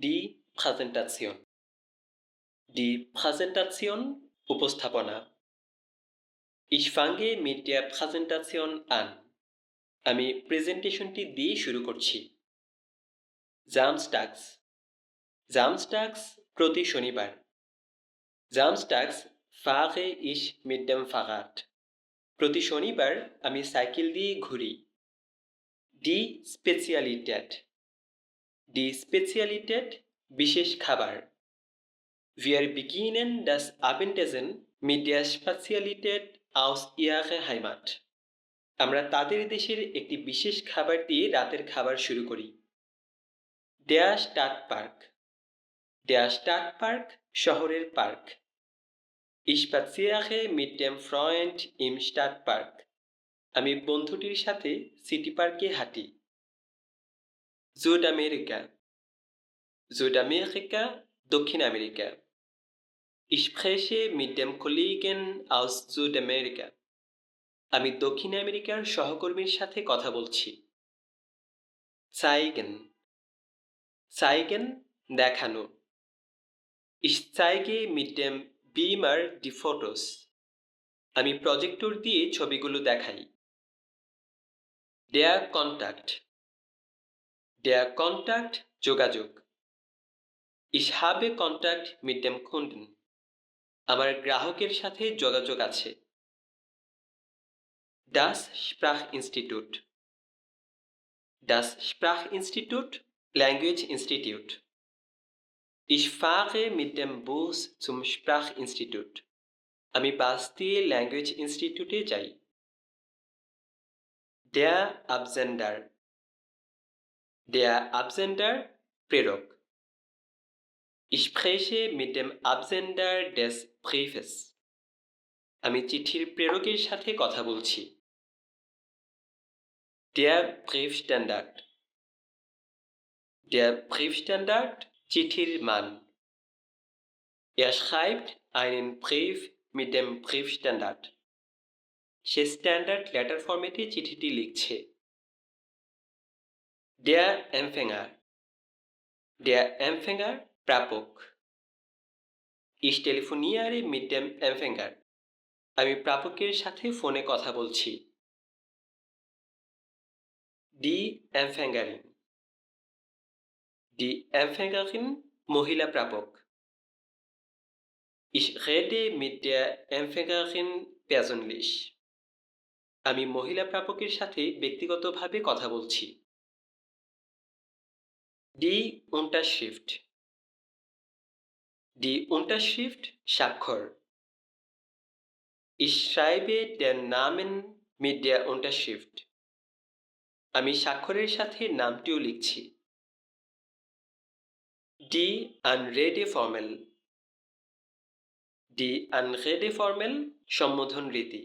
Die Präsentation. Die Präsentation উপস্থাপনা. Ich fange mit der Präsentation an. আমি প্রেজেন্টেশনটি দিয়ে শুরু করছি. Samstags. Samstags প্রতি শনিবার. Samstags fahre ich mit dem Fahrrad. প্রতি শনিবার আমি সাইকেল দিয়ে ঘুরি. Die Spezialität. Die Spezialität বিশেষ খাবার. Wir beginnen das Abendessen mit der Spezialität aus ihrer Heimat. আমরা তাদের দেশের একটি বিশেষ খাবার দিয়ে রাতের খাবার শুরু করি. Der Stadtpark. Der Stadtpark শহরের park. Ich spaziere mit dem Freund im Stadtpark. আমি বন্ধুটির সাথে সিটি পার্কে হাঁটি. Südamerika. Südamerika দক্ষিণ America. Ich spreche mit dem Kollegen aus Südamerika. আমি দক্ষিণ আমেরিকার সহকর্মীর সাথে কথা বলছি. Zeigen. Zeigen দেখানো. Ich zeige mit dem Beamer die Fotos. আমি প্রজেক্টর দিয়ে ছবিগুলো দেখাই. Der Kontakt. Der Kontakt যোগাযোগ. Ich habe Kontakt mit dem Kunden. আমার গ্রাহকের সাথে যোগাযোগ আছে. Das Sprachinstitut. Das Sprachinstitut Language Institute. Ich fahre mit dem Bus zum Sprachinstitut. আমি বাস দিয়ে ল্যাঙ্গুয়েজ ইনস্টিটিউটে যাই. Der Absender. Der Absender প্রেরক. Ich spreche mit dem Absender des Briefes. আমি চিঠির প্রেরকের সাথে কথা বলছি. Der Briefstandard. Der Briefstandard চিঠির মান. Er schreibt einen Brief mit dem Briefstandard. সে স্ট্যান্ডার্ড লেটার ফরম্যাটে চিঠিটি লিখছে. Der Empfänger. Der Empfänger প্রাপক. Ich telefoniere mit dem Empfänger. আমি প্রাপকের সাথে ফোনে কথা বলছি. Die Empfängerin. Die Empfängerin মহিলা প্রাপক. Ich rede mit der Empfängerin persönlich. আমি মহিলা প্রাপকের সাথে ব্যক্তিগতভাবে কথা বলছি. Die Unterschrift. Die Unterschrift স্বাক্ষর. Ich schreibe den Namen mit der Unterschrift. আমি স্বাক্ষরের সাথে নামটিও লিখছি. Die Anrede-Formel. Die Anrede-Formel সম্বোধন রীতি.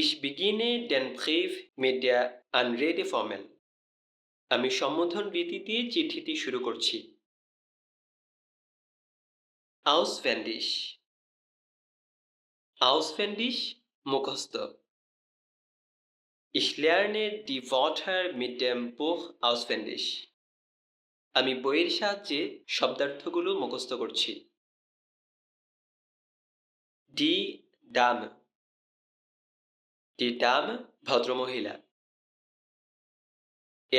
Ich beginne den Brief mit der Anrede-Formel. আমি সম্বোধন রীতি দিয়ে চিঠিটি শুরু করছি. Auswendig. Auswendig মুখস্থ. Ich lerne die Wörter mit dem Buch auswendig. আমি বইয়ের সাহায্যে শব্দার্থগুলো মুখস্থ করছি. Die Dame. Die Dame ভদ্রমহিলা.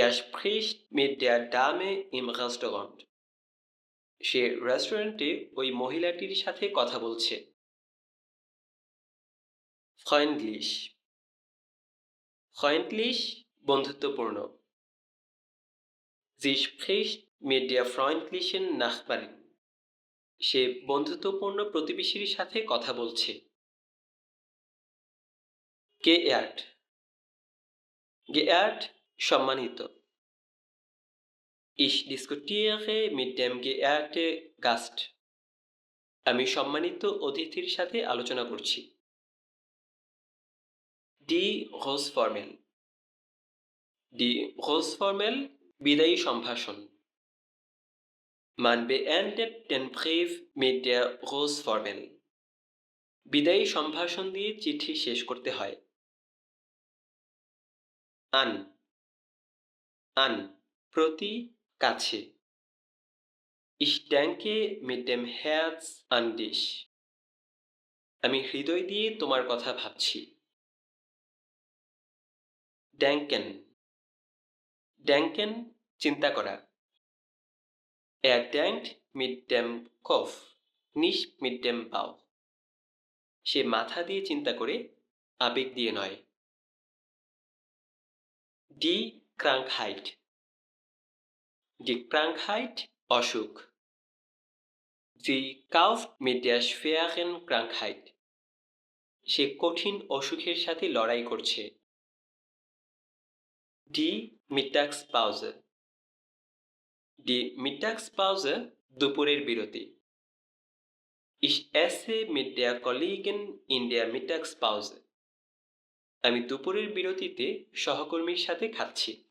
Er spricht mit der Dame im Restaurant. সে রেস্টুরেন্টে ওই মহিলাটির সাথে কথা বলছে. Freundlich. Freundlich বন্ধুত্বপূর্ণ. Sie spricht mit der freundlichen Nachbarin. সে বন্ধুত্বপূর্ণ প্রতিবেশীর সাথে কথা বলছে. Geehrt. Geehrt সম্মানিত. Ich diskutiere mit dem geehrten Gast. আমি সম্মানিত অতিথির সাথে আলোচনা করছি. Die Großformel. Die Großformel বিদায়ী সম্ভাষণ. Man beendet den Brief mit der Großformel. বিদায়ী সম্ভাষণ দিয়ে চিঠি শেষ করতে হয়. An. An প্রতি কাছে. Ich denke mit dem Herz an dich. আমি হৃদয় দিয়ে তোমার কথা ভাবছি। Denken. Denken চিন্তা করা। Er denkt mit dem Kopf, nicht mit dem Bauch. সে মাথা দিয়ে চিন্তা করে, আবেগ দিয়ে নয়। Die Krankheit. Die Krankheit অসুখ। Sie kämpft mit der schweren Krankheit. সে কঠিন অসুখের সাথে লড়াই করছে। Die Mittagspause. Die Mittagspause দুপুরের বিরতি। Ich esse mit der Kollegin in der Mittagspause. আমি দুপুরের বিরতিতে সহকর্মীর সাথে খাচ্ছি।